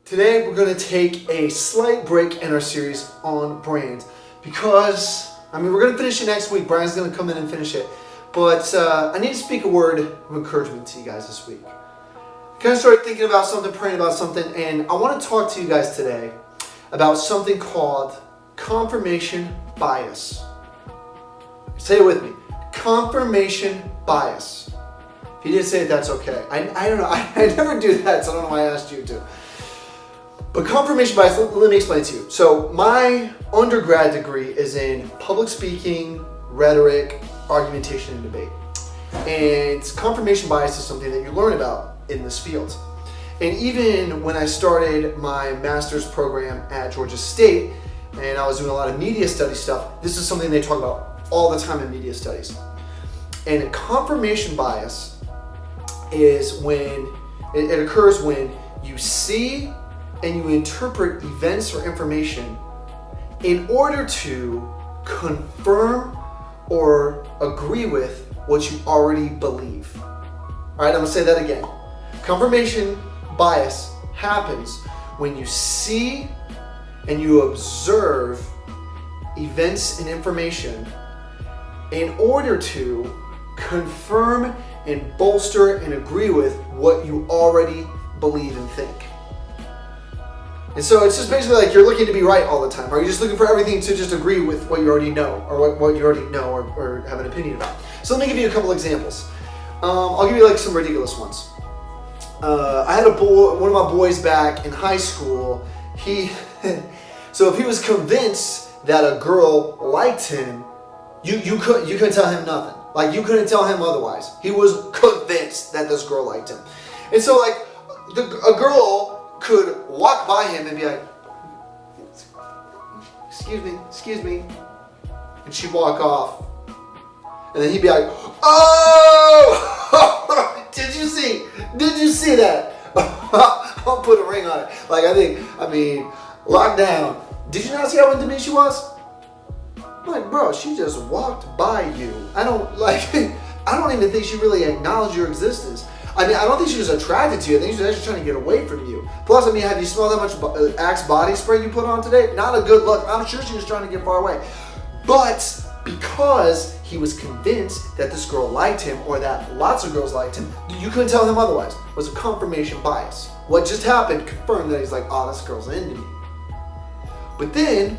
Today we're going to take a slight break in our series on brand because, we're going to finish it next week. Brian's going to come in and finish it. But I need to speak a word of encouragement to you guys this week. I kind of started thinking about something, praying about something, and I want to talk to you guys today about something called confirmation bias. Say it with me. Confirmation bias. If you didn't say it, that's okay. I don't know. I never do that, so I don't know why I asked you to. But confirmation bias, let me explain it to you. So my undergrad degree is in public speaking, rhetoric, argumentation, and debate. And confirmation bias is something that you learn about in this field. And even when I started my master's program at Georgia State, and I was doing a lot of media studies stuff, this is something they talk about all the time in media studies. And confirmation bias is when it occurs when you see and you interpret events or information in order to confirm or agree with what you already believe. All right, I'm gonna say that again. Confirmation bias happens when you see and you observe events and information in order to confirm and bolster and agree with what you already believe and think. And so it's just basically like you're looking to be right all the time. Or you're just looking for everything to just agree with what you already know, or what you already know or have an opinion about. So let me give you a couple examples. I'll give you like some ridiculous ones. I had one of my boys back in high school. So if he was convinced that a girl liked him, you couldn't tell him nothing. Like you couldn't tell him otherwise. He was convinced that this girl liked him. And so like a girl could walk by him and be like, excuse me, and she'd walk off, and then he'd be like, oh, did you see that? I'll put a ring on it. Like lockdown. Did you not see how into me she was? I'm like, bro, she just walked by you. I don't even think she really acknowledged your existence. I don't think she was attracted to you. I think she was actually trying to get away from you. Plus, have you smelled how much Axe body spray you put on today? Not a good look. I'm sure she was trying to get far away. But because he was convinced that this girl liked him, or that lots of girls liked him, you couldn't tell him otherwise. It was a confirmation bias. What just happened confirmed that he's like, oh, this girl's into me. But then,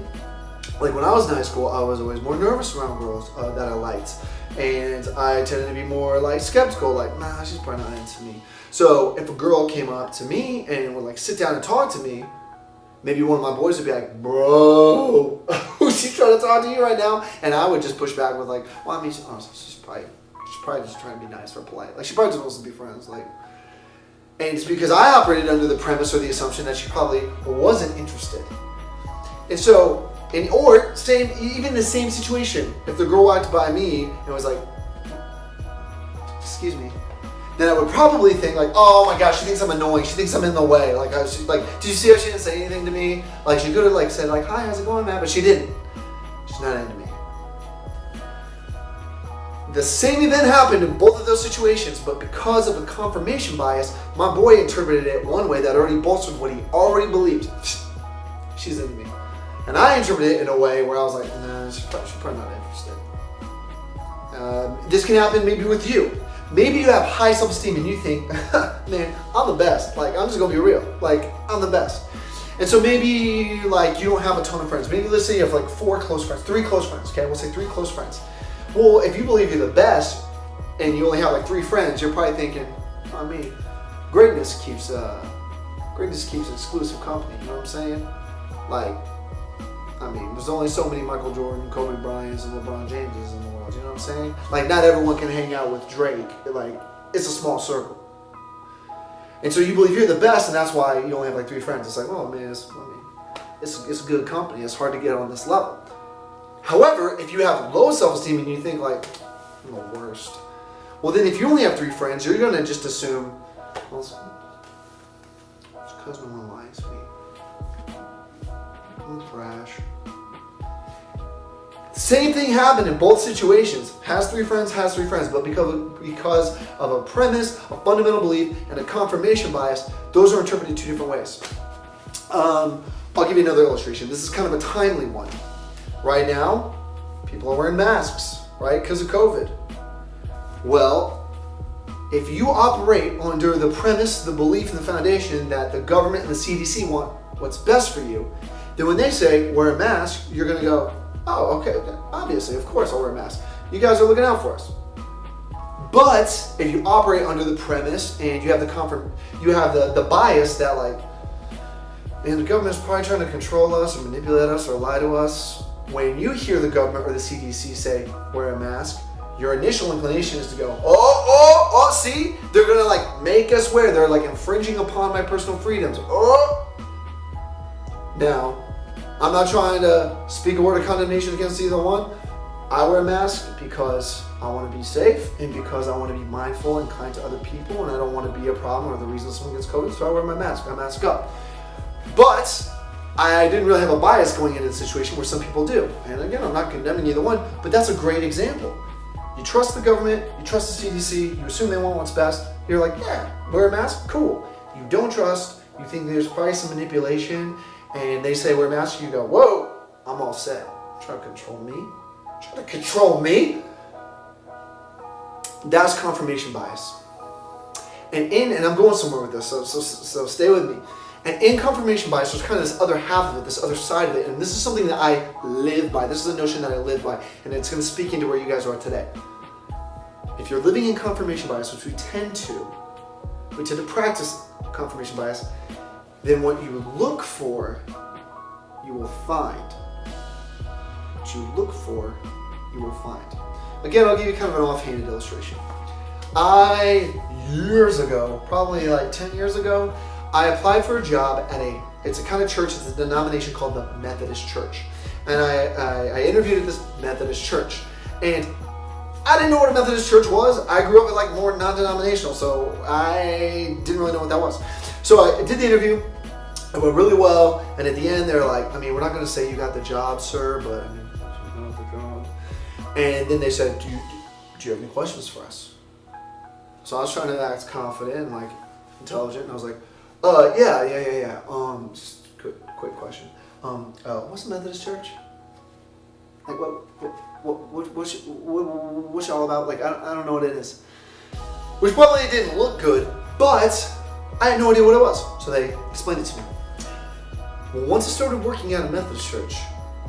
like when I was in high school, I was always more nervous around girls that I liked. And I tended to be more like skeptical, like, nah, she's probably not into me. So if a girl came up to me and would like sit down and talk to me, maybe one of my boys would be like, bro, who's she trying to talk to you right now? And I would just push back with like, well, she's probably just trying to be nice or polite. Like she probably just wants to be friends. Like, and it's because I operated under the premise or the assumption that she probably wasn't interested. And so, even the same situation, if the girl walked by me and was like, excuse me, then I would probably think like, oh my gosh, she thinks I'm annoying. She thinks I'm in the way. Did you see how she didn't say anything to me? Like she could have like said like, hi, how's it going, man? But she didn't. She's not into me. The same event happened in both of those situations, but because of a confirmation bias, my boy interpreted it one way that already bolstered what he already believed. She's into me. And I interpreted it in a way where I was like, nah, she's probably not interested. This can happen maybe with you. Maybe you have high self-esteem and you think, man, I'm the best. Like, I'm just gonna be real. Like, I'm the best. And so maybe like you don't have a ton of friends. Maybe let's say you have like 3 close friends, okay? We'll say 3 close friends. Well, if you believe you're the best and you only have like 3 friends, you're probably thinking, greatness keeps exclusive company, you know what I'm saying? Like, there's only so many Michael Jordan, Kobe Bryants, and LeBron Jameses in the world, you know what I'm saying? Like, not everyone can hang out with Drake. Like, it's a small circle. And so you believe you're the best, and that's why you only have like 3 friends. It's like, oh man, it's good company. It's hard to get on this level. However, if you have low self-esteem and you think like, I'm the worst, well then if you only have 3 friends, you're gonna just assume, well, it's because no one likes me. I'm trash. Same thing happened in both situations. Has 3 friends, but because of a premise, a fundamental belief, and a confirmation bias, those are interpreted 2 different ways. I'll give you another illustration. This is kind of a timely one. Right now, people are wearing masks, right, because of COVID. Well, if you operate under the premise, the belief, and the foundation that the government and the CDC want what's best for you, then when they say wear a mask, you're going to go, oh, okay, obviously, of course I'll wear a mask. You guys are looking out for us. But if you operate under the premise and you have the bias that like, and the government's probably trying to control us or manipulate us or lie to us, when you hear the government or the CDC say wear a mask, your initial inclination is to go, oh, see, they're gonna like make us wear, they're like infringing upon my personal freedoms. Now, I'm not trying to speak a word of condemnation against either one. I wear a mask because I want to be safe and because I want to be mindful and kind to other people, and I don't want to be a problem or the reason someone gets COVID, so I wear my mask. I mask up. But I didn't really have a bias going into the situation where some people do. And again, I'm not condemning either one, but that's a great example. You trust the government, you trust the CDC, you assume they want what's best. You're like, yeah, wear a mask, cool. You don't trust, you think there's probably some manipulation, and they say wear a mask, you go, whoa, I'm all set. Trying to control me? Trying to control me? That's confirmation bias. And I'm going somewhere with this, so stay with me. And in confirmation bias, there's kind of this other half of it, this other side of it, and this is something that I live by. This is a notion that I live by, and it's going to speak into where you guys are today. If you're living in confirmation bias, which we tend to practice confirmation bias, then what you look for, you will find. What you look for, you will find. Again, I'll give you kind of an offhanded illustration. Years ago, probably like 10 years ago, I applied for a job at it's a kind of church, it's a denomination called the Methodist Church. And I interviewed at this Methodist church. And I didn't know what a Methodist church was. I grew up with like more non-denominational, so I didn't really know what that was. So I did the interview, it went really well, and at the end they're like, I mean, we're not gonna say you got the job, sir, but I mean, you got the job. And then they said, do you have any questions for us? So I was trying to act confident and like intelligent, and I was like, yeah. Just quick question. What's the Methodist Church? Like, what's y'all about? Like, I don't know what it is. Which probably didn't look good, but I had no idea what it was. So they explained it to me. Well, once I started working at a Methodist church,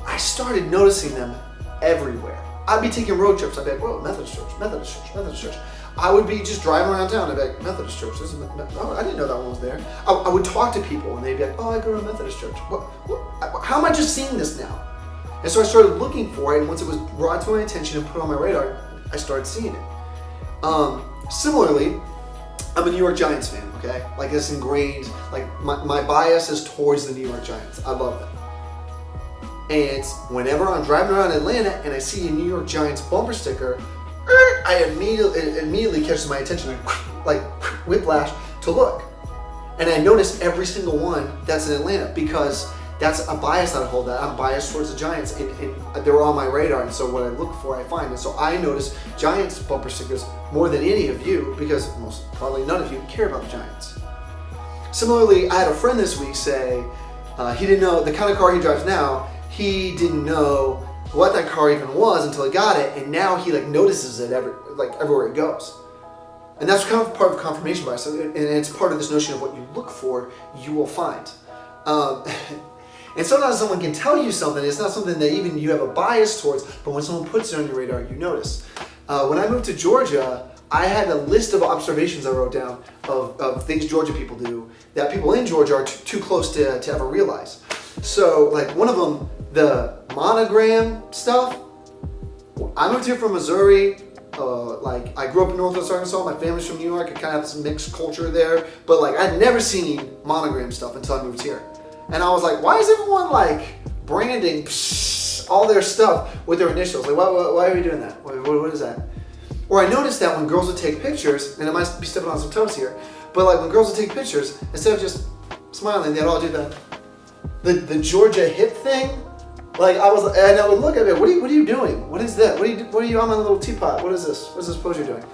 I started noticing them everywhere. I'd be taking road trips. I'd be like, whoa, Methodist church, Methodist church, Methodist church. I would be just driving around town. I'd be like, Methodist church. Oh, I didn't know that one was there. I would talk to people and they'd be like, oh, I go to a Methodist church. How am I just seeing this now? And so I started looking for it, and once it was brought to my attention and put on my radar, I started seeing it. Similarly, I'm a New York Giants fan, okay? Like, it's ingrained, like, my bias is towards the New York Giants. I love them. And whenever I'm driving around Atlanta and I see a New York Giants bumper sticker, it immediately catches my attention, like whiplash, to look. And I notice every single one that's in Atlanta because that's a bias that I hold. That I'm biased towards the Giants, and they're on my radar. And so what I look for, I find. And so I notice Giants bumper stickers more than any of you because probably none of you care about the Giants. Similarly, I had a friend this week say he didn't know the kind of car he drives now. He didn't know what that car even was until he got it, and now he like notices it everywhere it goes. And that's kind of part of confirmation bias, and it's part of this notion of what you look for, you will find. And sometimes someone can tell you something, it's not something that even you have a bias towards, but when someone puts it on your radar, you notice. When I moved to Georgia, I had a list of observations I wrote down of things Georgia people do that people in Georgia are too close to ever realize. So, like, one of them, the monogram stuff. I moved here from Missouri. I grew up in Northwest Arkansas. My family's from New York. I kind of have this mixed culture there. But, like, I'd never seen monogram stuff until I moved here. And I was like, why is everyone, like, branding all their stuff with their initials? Like, why are we doing that? What is that? Or I noticed that when girls would take pictures, and I might be stepping on some toes here, but, like, when girls would take pictures, instead of just smiling, they'd all do the Georgia hip thing. Like, and I would look at it, what are you doing? What is that? What are you on my little teapot? What is this? What's this pose you're doing?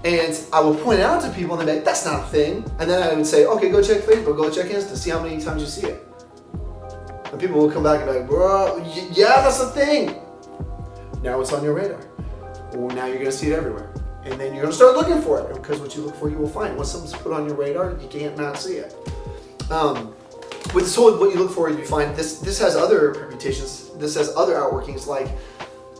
And I would point it out to people and they'd be like, that's not a thing. And then I would say, okay, go check Facebook, go check Insta, see how many times you see it. And people will come back and be like, bro, yeah, that's the thing. Now it's on your radar. Well, now you're gonna see it everywhere. And then you're gonna start looking for it, because what you look for, you will find. Once something's put on your radar, you can't not see it. With this whole what you look for, you find, this has other permutations. This has other outworkings like,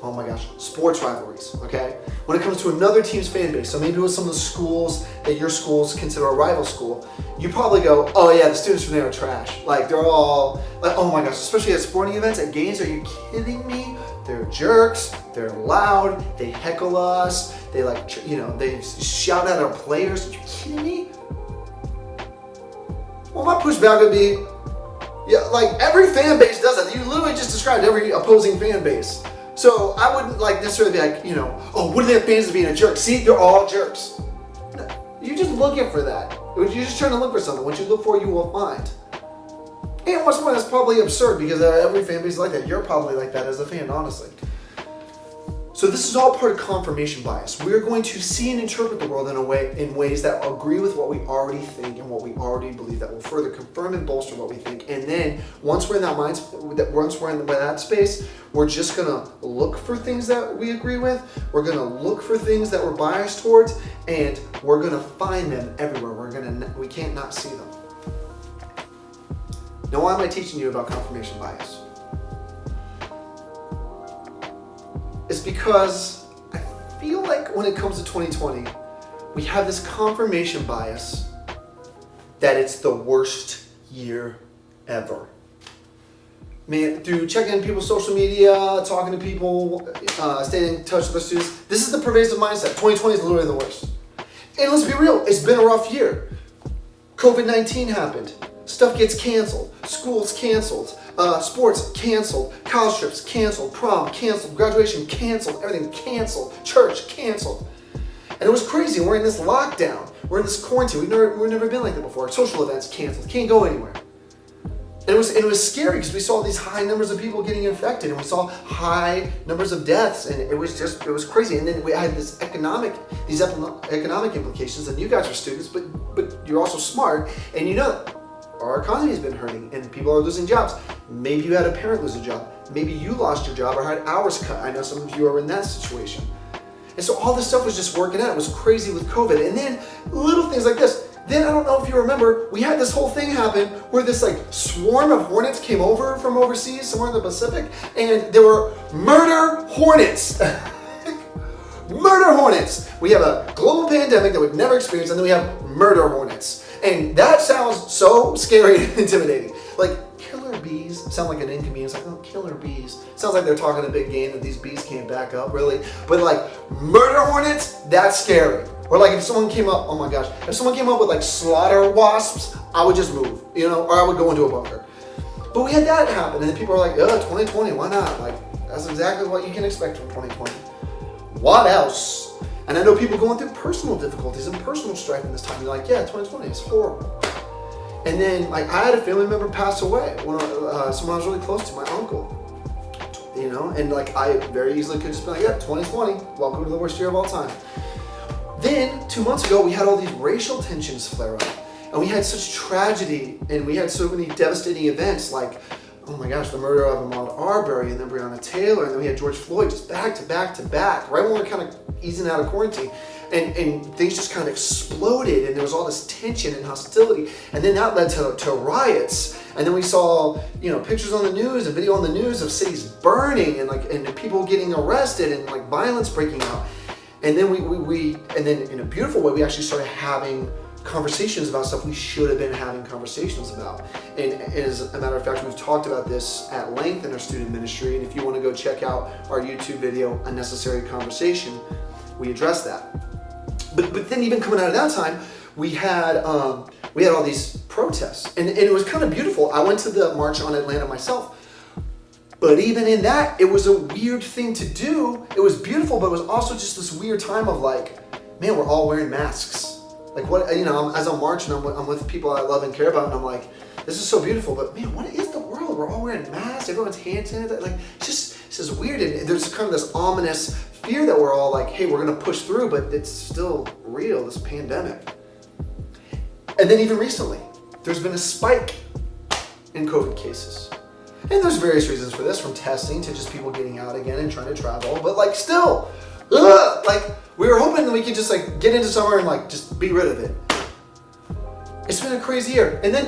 oh my gosh, sports rivalries, okay? When it comes to another team's fan base, so maybe with some of the schools that your schools consider a rival school, you probably go, oh yeah, the students from there are trash. Like, they're all, like, oh my gosh, especially at sporting events, at games, are you kidding me? They're jerks, they're loud, they heckle us, they like, they shout at our players. Are you kidding me? Well, my pushback would be, yeah, like every fan base does that. You literally just described every opposing fan base. So I wouldn't like necessarily be like, oh, what are their fans being a jerk? See, they're all jerks. No, you're just looking for that. You're just trying to look for something. What you look for, you will find. And what's more, that's probably absurd because every fan base is like that. You're probably like that as a fan, honestly. So this is all part of confirmation bias. We're going to see and interpret the world in ways that agree with what we already think and what we already believe, that will further confirm and bolster what we think. And then once we're in that space, we're just gonna look for things that we agree with. We're gonna look for things that we're biased towards, and we're gonna find them everywhere. We can't not see them. Now, why am I teaching you about confirmation bias? It's because I feel like when it comes to 2020, we have this confirmation bias that it's the worst year ever. Man, through checking people's social media, talking to people, staying in touch with their students, this is the pervasive mindset. 2020 is literally the worst. And let's be real, it's been a rough year. COVID-19 happened. Stuff gets canceled. Schools canceled. Sports canceled. College trips canceled. Prom canceled. Graduation canceled. Everything canceled. Church canceled. And it was crazy. We're in this lockdown. We're in this quarantine. We've never been like that before. Social events canceled. Can't go anywhere. And it was scary because we saw these high numbers of people getting infected, and we saw high numbers of deaths, and it was crazy. And then we had these economic implications. And you guys are students, but you're also smart, and you know that our economy has been hurting and people are losing jobs. Maybe you had a parent lose a job. Maybe you lost your job or had hours cut. I know some of you are in that situation. And so all this stuff was just working out. It was crazy with COVID. And then little things like this. Then I don't know if you remember, we had this whole thing happen where this like swarm of hornets came over from overseas, somewhere in the Pacific, and there were murder hornets. Murder hornets. We have a global pandemic that we've never experienced, and then we have murder hornets. And that sounds so scary and intimidating. Like, killer bees sound like an inconvenience. Like, oh, killer bees. Sounds like they're talking a big game that these bees can't back up, really. But like, murder hornets, that's scary. Or like if someone came up, oh my gosh, if someone came up with like slaughter wasps, I would just move, or I would go into a bunker. But we had that happen, and then people are like, 2020, why not? Like, that's exactly what you can expect from 2020. What else? And I know people going through personal difficulties and personal strife in this time. They're like, yeah, 2020 is horrible. And then, like, I had a family member pass away, someone I was really close to, my uncle. And like, I very easily could just be like, yeah, 2020, welcome to the worst year of all time. Then, 2 months ago, we had all these racial tensions flare up. And we had such tragedy, and we had so many devastating events, like, oh my gosh, the murder of Ahmaud Arbery, and then Breonna Taylor, and then we had George Floyd, just back to back to back, right when we were kind of easing out of quarantine. And things just kind of exploded, and there was all this tension and hostility. And then that led to riots. And then we saw, pictures on the news and video on the news of cities burning and people getting arrested and like violence breaking out. And then and then in a beautiful way, we actually started having conversations about stuff we should have been having conversations about. And as a matter of fact, we've talked about this at length in our student ministry. And if you want to go check out our YouTube video, Unnecessary Conversation, we address that. But then even coming out of that time, we had all these protests, and it was kind of beautiful. I went to the March on Atlanta myself. But even in that, it was a weird thing to do. It was beautiful, but it was also just this weird time of like, man, we're all wearing masks. Like what, as I'm marching, I'm with people I love and care about, and I'm like, this is so beautiful, but man, what is the world? We're all wearing masks, everyone's hand sanitizer. Like, just says weird, and there's kind of this ominous fear that we're all like, hey, we're going to push through, but it's still real, this pandemic. And then even recently, there's been a spike in COVID cases. And there's various reasons for this, from testing to just people getting out again and trying to travel. But like still, like we were hoping that we could just like get into summer and like just be rid of it. It's been a crazy year. And then,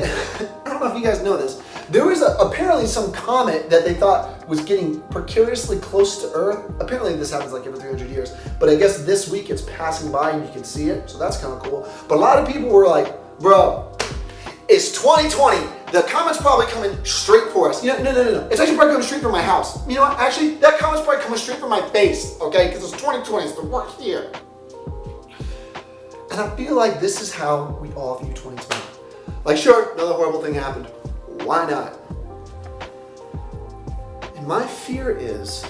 I don't know if you guys know this, there was apparently some comet that they thought was getting precariously close to Earth. Apparently this happens like every 300 years. But I guess this week it's passing by and you can see it. So that's kind of cool. But a lot of people were like, bro, it's 2020. The comet's probably coming straight for us. No. It's actually probably coming straight for my house. You know what? Actually, that comet's probably coming straight for my face, okay? Because it's 2020. It's the worst year. And I feel like this is how we all view 2020. Like, sure, another horrible thing happened. Why not? And my fear is,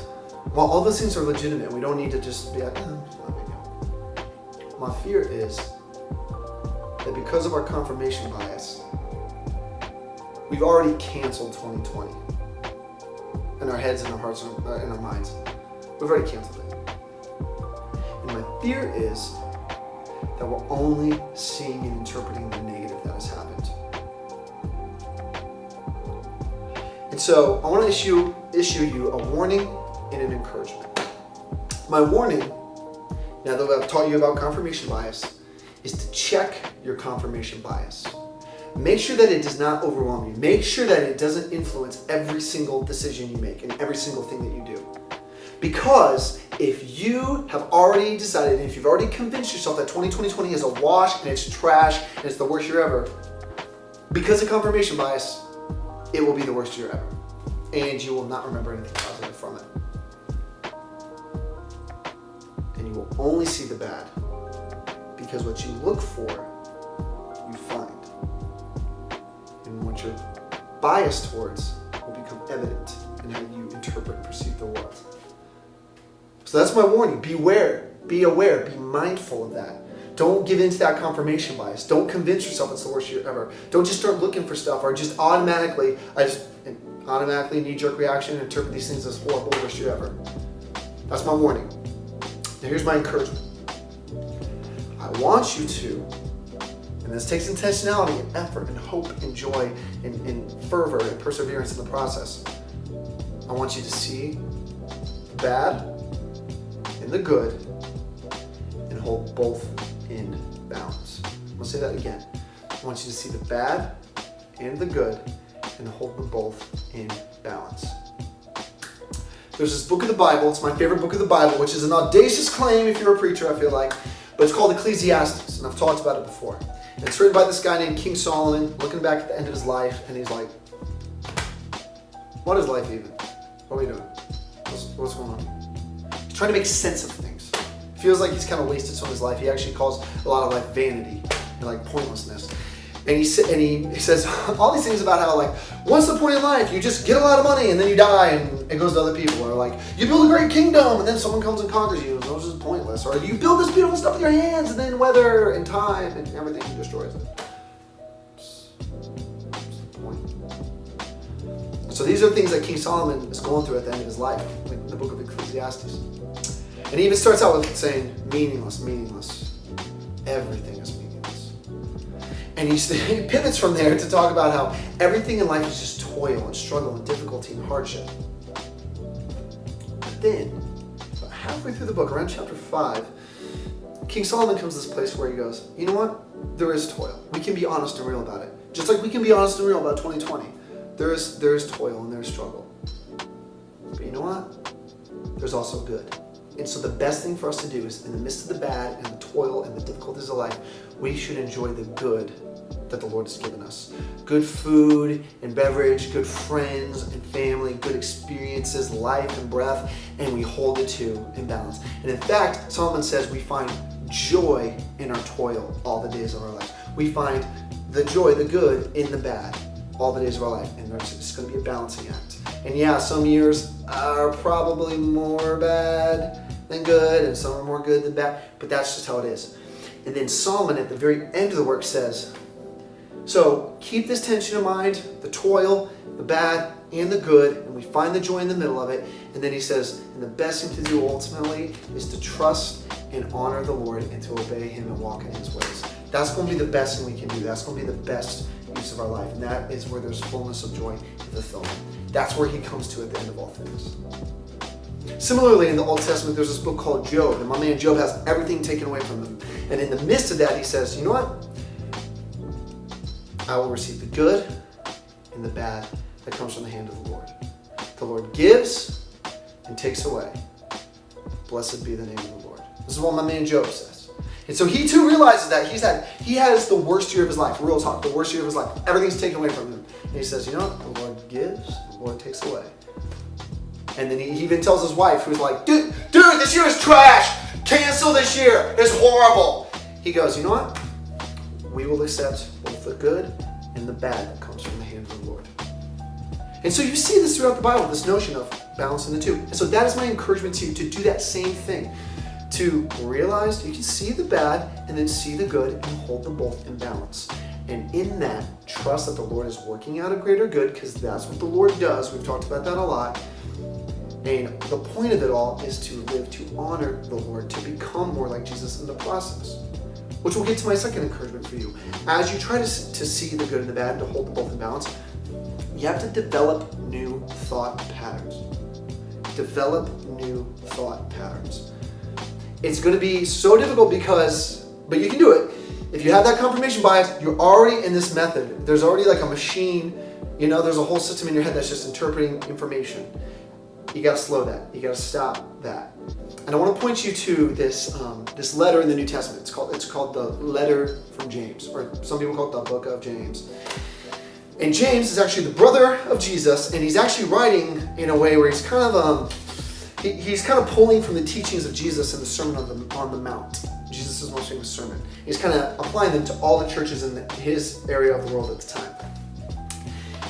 while all those things are legitimate, we don't need to just be like, it's not a big deal. My fear is that because of our confirmation bias, we've already canceled 2020 in our heads and our hearts and in our minds. We've already canceled it. And my fear is that we're only seeing and interpreting the negative that has happened. And so I want to issue you a warning and an encouragement. My warning, now that I've taught you about confirmation bias, is to check your confirmation bias. Make sure that it does not overwhelm you. Make sure that it doesn't influence every single decision you make and every single thing that you do. Because if you have already decided, and if you've already convinced yourself that 2020 is a wash and it's trash and it's the worst year ever, because of confirmation bias, it will be the worst year ever. And you will not remember anything positive from it. And you will only see the bad. Because what you look for, you find. And what you're biased towards will become evident in how you interpret and perceive the world. So that's my warning. Beware, be aware, be mindful of that. Don't give in to that confirmation bias. Don't convince yourself it's the worst year ever. Don't just start looking for stuff or just automatically knee-jerk reaction and interpret these things as horrible, worst year ever. That's my warning. Now here's my encouragement. I want you to, and this takes intentionality and effort and hope and joy and fervor and perseverance in the process. I want you to see the bad and the good and hold both in balance. I'm going to say that again. I want you to see the bad and the good and hold them both in balance. There's this book of the Bible. It's my favorite book of the Bible, which is an audacious claim if you're a preacher, I feel like. But it's called Ecclesiastes, and I've talked about it before. And it's written by this guy named King Solomon, looking back at the end of his life, and he's like, what is life even? What are we doing? What's going on? He's trying to make sense of things. It feels like he's kind of wasted some of his life. He actually calls a lot of life vanity and like pointlessness. And he says all these things about how like, what's the point in life? You just get a lot of money and then you die and it goes to other people. Or like, you build a great kingdom and then someone comes and conquers you. So it's just pointless. Or you build this beautiful stuff with your hands and then weather and time and everything destroys it. What's the point? So these are things that King Solomon is going through at the end of his life, like in the book of Ecclesiastes. And he even starts out with saying, meaningless. Everything is meaningless. And he pivots from there to talk about how everything in life is just toil and struggle and difficulty and hardship. But then, about halfway through the book, around chapter 5, King Solomon comes to this place where he goes, you know what? There is toil. We can be honest and real about it. Just like we can be honest and real about 2020. There is toil and there is struggle. But you know what? There's also good. And so the best thing for us to do is, in the midst of the bad and the toil and the difficulties of life, we should enjoy the good that the Lord has given us. Good food and beverage, good friends and family, good experiences, life and breath, and we hold it to in balance. And in fact, Solomon says we find joy in our toil all the days of our life. We find the joy, the good, in the bad all the days of our life. And it's going to be a balancing act. And yeah, some years are probably more bad than good, and some are more good than bad, but that's just how it is. And then Solomon at the very end of the work says, so keep this tension in mind, the toil the bad and the good, and we find the joy in the middle of it. And then he says, and the best thing to do ultimately is to trust and honor the Lord and to obey him and walk in his ways. That's going to be the best thing we can do. That's going to be the best use of our life. And that is where there's fullness of joy and fulfillment. That's where he comes to at the end of all things. Similarly, in the Old Testament, there's this book called Job. And my man Job has everything taken away from him. And in the midst of that, he says, you know what? I will receive the good and the bad that comes from the hand of the Lord. The Lord gives and takes away. Blessed be the name of the Lord. This is what my man Job says. And so he too realizes that he has the worst year of his life, real talk, the worst year of his life. Everything's taken away from him. And he says, you know what? The Lord gives, the Lord takes away. And then he even tells his wife, who's like, dude, this year is trash. Cancel this year. It's horrible. He goes, you know what? We will accept both the good and the bad that comes from the hand of the Lord. And so you see this throughout the Bible, this notion of balancing the two. And so that is my encouragement to you, to do that same thing. To realize you can see the bad and then see the good and hold them both in balance. And in that, trust that the Lord is working out a greater good, because that's what the Lord does. We've talked about that a lot. And the point of it all is to live to honor the Lord, to become more like Jesus in the process. Which will get to my second encouragement for you. As you try to see the good and the bad and to hold them both in balance, you have to develop new thought patterns. Develop new thought patterns. It's going to be so difficult but you can do it. If you have that confirmation bias, you're already in this method. There's already like a machine, there's a whole system in your head that's just interpreting information. You got to slow that. You got to stop that. And I want to point you to this letter in the New Testament. It's called the letter from James, or some people call it the book of James. And James is actually the brother of Jesus, and he's actually writing in a way where he's kind of he's kind of pulling from the teachings of Jesus in the Sermon on the Mount. Jesus' most famous sermon. He's kind of applying them to all the churches in his area of the world at the time.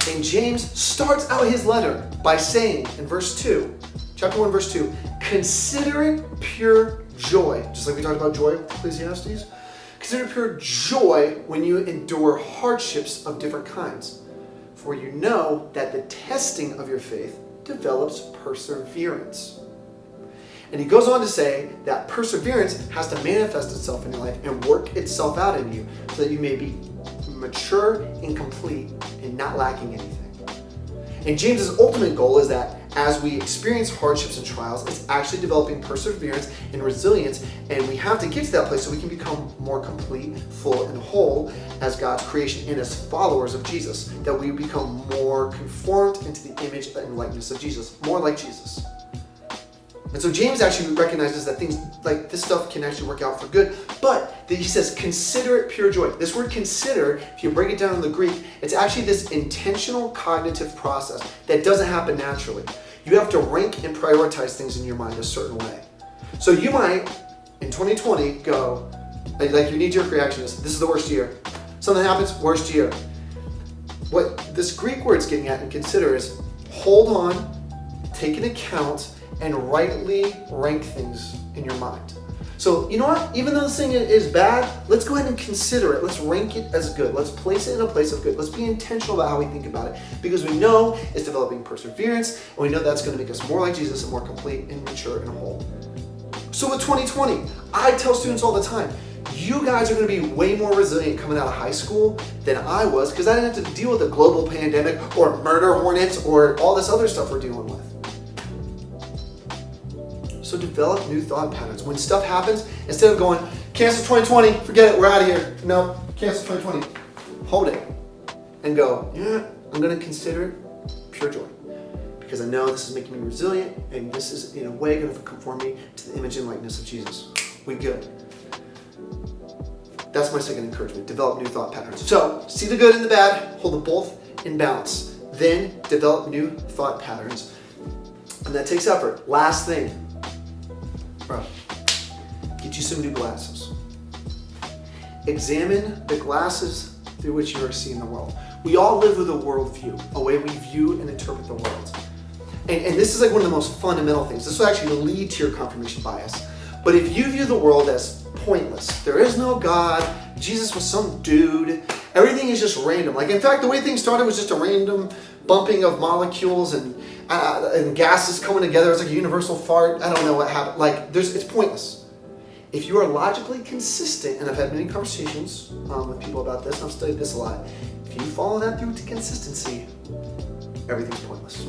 And James starts out his letter by saying in chapter 1, verse 2, consider it pure joy, just like we talked about joy with Ecclesiastes. Consider it pure joy when you endure hardships of different kinds, for you know that the testing of your faith develops perseverance. And he goes on to say that perseverance has to manifest itself in your life and work itself out in you so that you may be mature and complete and not lacking anything. And James's ultimate goal is that as we experience hardships and trials, it's actually developing perseverance and resilience, and we have to get to that place so we can become more complete, full, and whole as God's creation and as followers of Jesus, that we become more conformed into the image and likeness of Jesus, more like Jesus. And so James actually recognizes that things like this stuff can actually work out for good, but he says, consider it pure joy. This word consider, if you break it down in the Greek, it's actually this intentional cognitive process that doesn't happen naturally. You have to rank and prioritize things in your mind a certain way. So you might, in 2020, go, like your knee-jerk reaction is, this is the worst year. Something happens, worst year. What this Greek word's getting at and consider is hold on, take an account, and rightly rank things in your mind. So, you know what? Even though this thing is bad, let's go ahead and consider it. Let's rank it as good. Let's place it in a place of good. Let's be intentional about how we think about it, because we know it's developing perseverance, and we know that's going to make us more like Jesus and more complete and mature and whole. So with 2020, I tell students all the time, you guys are going to be way more resilient coming out of high school than I was, because I didn't have to deal with a global pandemic or murder hornets or all this other stuff we're dealing with. So develop new thought patterns. When stuff happens, instead of going, cancel 2020, forget it, we're out of here. No, cancel 2020. Hold it and go, yeah, I'm going to consider it pure joy, because I know this is making me resilient, and this is in a way going to conform me to the image and likeness of Jesus. We good. That's my second encouragement. Develop new thought patterns. So see the good and the bad, hold them both in balance. Then develop new thought patterns. And that takes effort. Last thing. Bro, get you some new glasses. Examine the glasses through which you are seeing the world. We all live with a worldview, a way we view and interpret the world. And this is like one of the most fundamental things. This will actually lead to your confirmation bias. But if you view the world as pointless, there is no God, Jesus was some dude, Everything is just random. Like, in fact, the way things started was just a random bumping of molecules and gases coming together. It's like a universal fart. I don't know what happened. Like, it's pointless. If you are logically consistent, and I've had many conversations with people about this, and I've studied this a lot, if you follow that through to consistency, everything's pointless.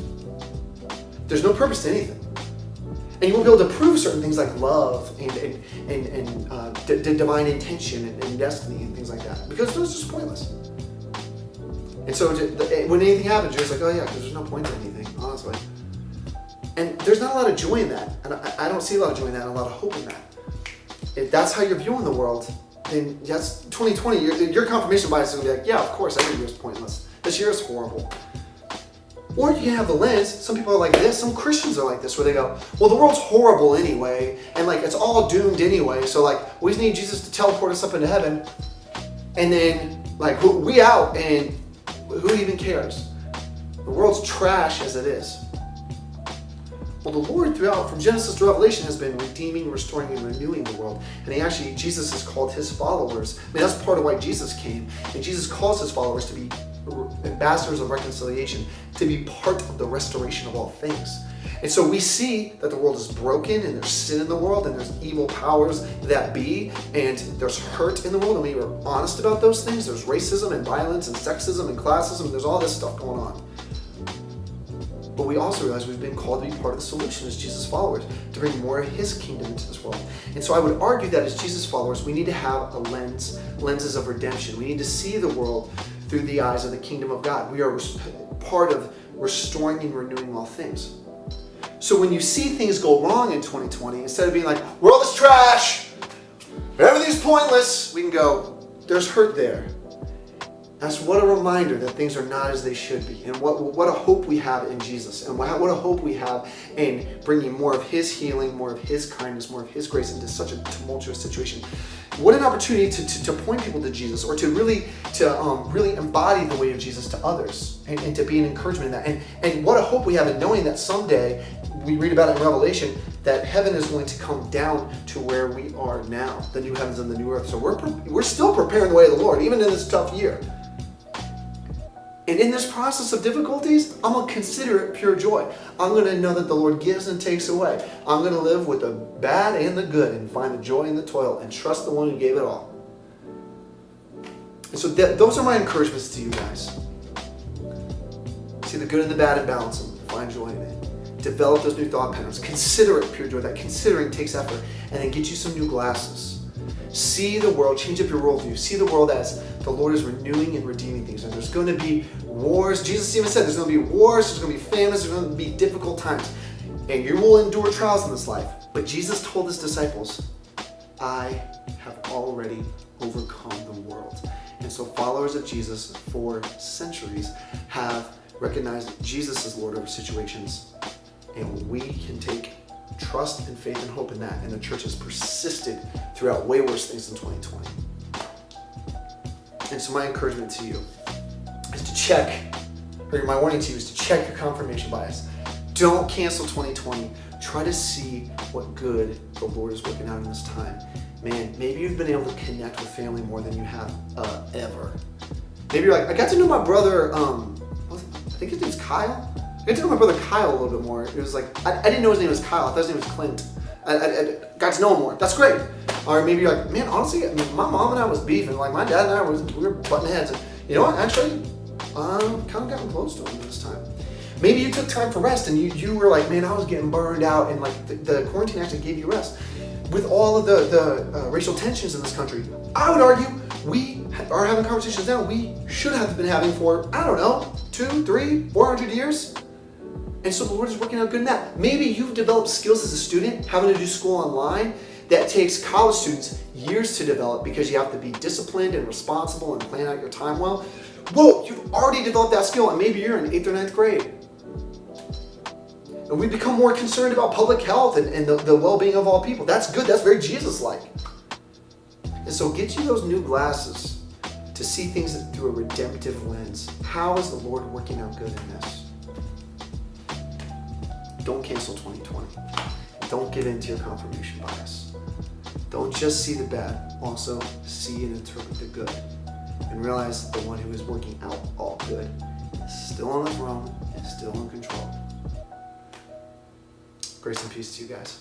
There's no purpose to anything. And you won't be able to prove certain things like love and divine intention and destiny and things like that, because those are just pointless. And so when anything happens, you're just like, oh yeah, because there's no point to anything, honestly. And there's not a lot of joy in that. And I don't see a lot of joy in that and a lot of hope in that. If that's how you're viewing the world, then that's 2020. Your confirmation bias is going to be like, yeah, of course, every year is pointless. This year is horrible. Or you can have the lens, some people are like this, some Christians are like this, where they go, well, the world's horrible anyway, and like it's all doomed anyway, so like we just need Jesus to teleport us up into heaven, and then like we out, and who even cares? The world's trash as it is. Well, the Lord throughout, from Genesis to Revelation, has been redeeming, restoring, and renewing the world. And Jesus has called his followers, I mean, that's part of why Jesus came, and Jesus calls his followers to be ambassadors of reconciliation, to be part of the restoration of all things. And so we see that the world is broken, and there's sin in the world, and there's evil powers that be, and there's hurt in the world, and we are honest about those things. There's racism and violence and sexism and classism, and there's all this stuff going on. But we also realize we've been called to be part of the solution as Jesus followers, to bring more of his kingdom into this world. And so I would argue that as Jesus followers, we need to have lenses of redemption. We need to see the world through the eyes of the kingdom of God. We are part of restoring and renewing all things. So when you see things go wrong in 2020, instead of being like, world is trash, everything's pointless, we can go, there's hurt there. That's what a reminder that things are not as they should be, and what a hope we have in Jesus, and what a hope we have in bringing more of his healing, more of his kindness, more of his grace into such a tumultuous situation. What an opportunity to point people to Jesus, or to really embody the way of Jesus to others, and to be an encouragement in that. And what a hope we have in knowing that someday, we read about it in Revelation, that heaven is going to come down to where we are now, the new heavens and the new earth. So we're still preparing the way of the Lord, even in this tough year. And in this process of difficulties, I'm going to consider it pure joy. I'm going to know that the Lord gives and takes away. I'm going to live with the bad and the good and find the joy in the toil and trust the one who gave it all. And so those are my encouragements to you guys. See the good and the bad and balance them. Find joy in it. Develop those new thought patterns. Consider it pure joy. That considering takes effort. And then get you some new glasses. See the world, change up your worldview. See the world as the Lord is renewing and redeeming things. And there's going to be wars. Jesus even said there's going to be wars, there's going to be famines, there's going to be difficult times. And you will endure trials in this life. But Jesus told his disciples, I have already overcome the world. And so followers of Jesus for centuries have recognized that Jesus is Lord over situations. And we can take trust and faith and hope in that. And the church has persisted throughout way worse things than 2020. And so my encouragement to you is to check, or my warning to you is to check your confirmation bias. Don't cancel 2020. Try to see what good the Lord is working out in this time. Man, maybe you've been able to connect with family more than you have ever. Maybe you're like, I got to know my brother, I think his name's Kyle. I got to know my brother Kyle a little bit more. It was like, I didn't know his name was Kyle. I thought his name was Clint. I got to know him more. That's great. Or maybe you're like, man, honestly, my mom and I was beefing. Like, my dad and I we were butting heads. And you know what? Actually, I'm kind of gotten close to him this time. Maybe you took time for rest, and you were like, man, I was getting burned out, and like the quarantine actually gave you rest. With all of the racial tensions in this country, I would argue we are having conversations now we should have been having for, I don't know, 200, 300, 400 years. And so the Lord is working out good in that. Maybe you've developed skills as a student, having to do school online, that takes college students years to develop because you have to be disciplined and responsible and plan out your time well. Whoa, you've already developed that skill, and maybe you're in 8th or 9th grade. And we become more concerned about public health and the well-being of all people. That's good. That's very Jesus-like. And so get you those new glasses to see things through a redemptive lens. How is the Lord working out good in this? Don't cancel 2020. Don't give in to your confirmation bias. Don't just see the bad. Also see and interpret the good. and realize the one who is working out all good is still on the throne, is still in control. Grace and peace to you guys.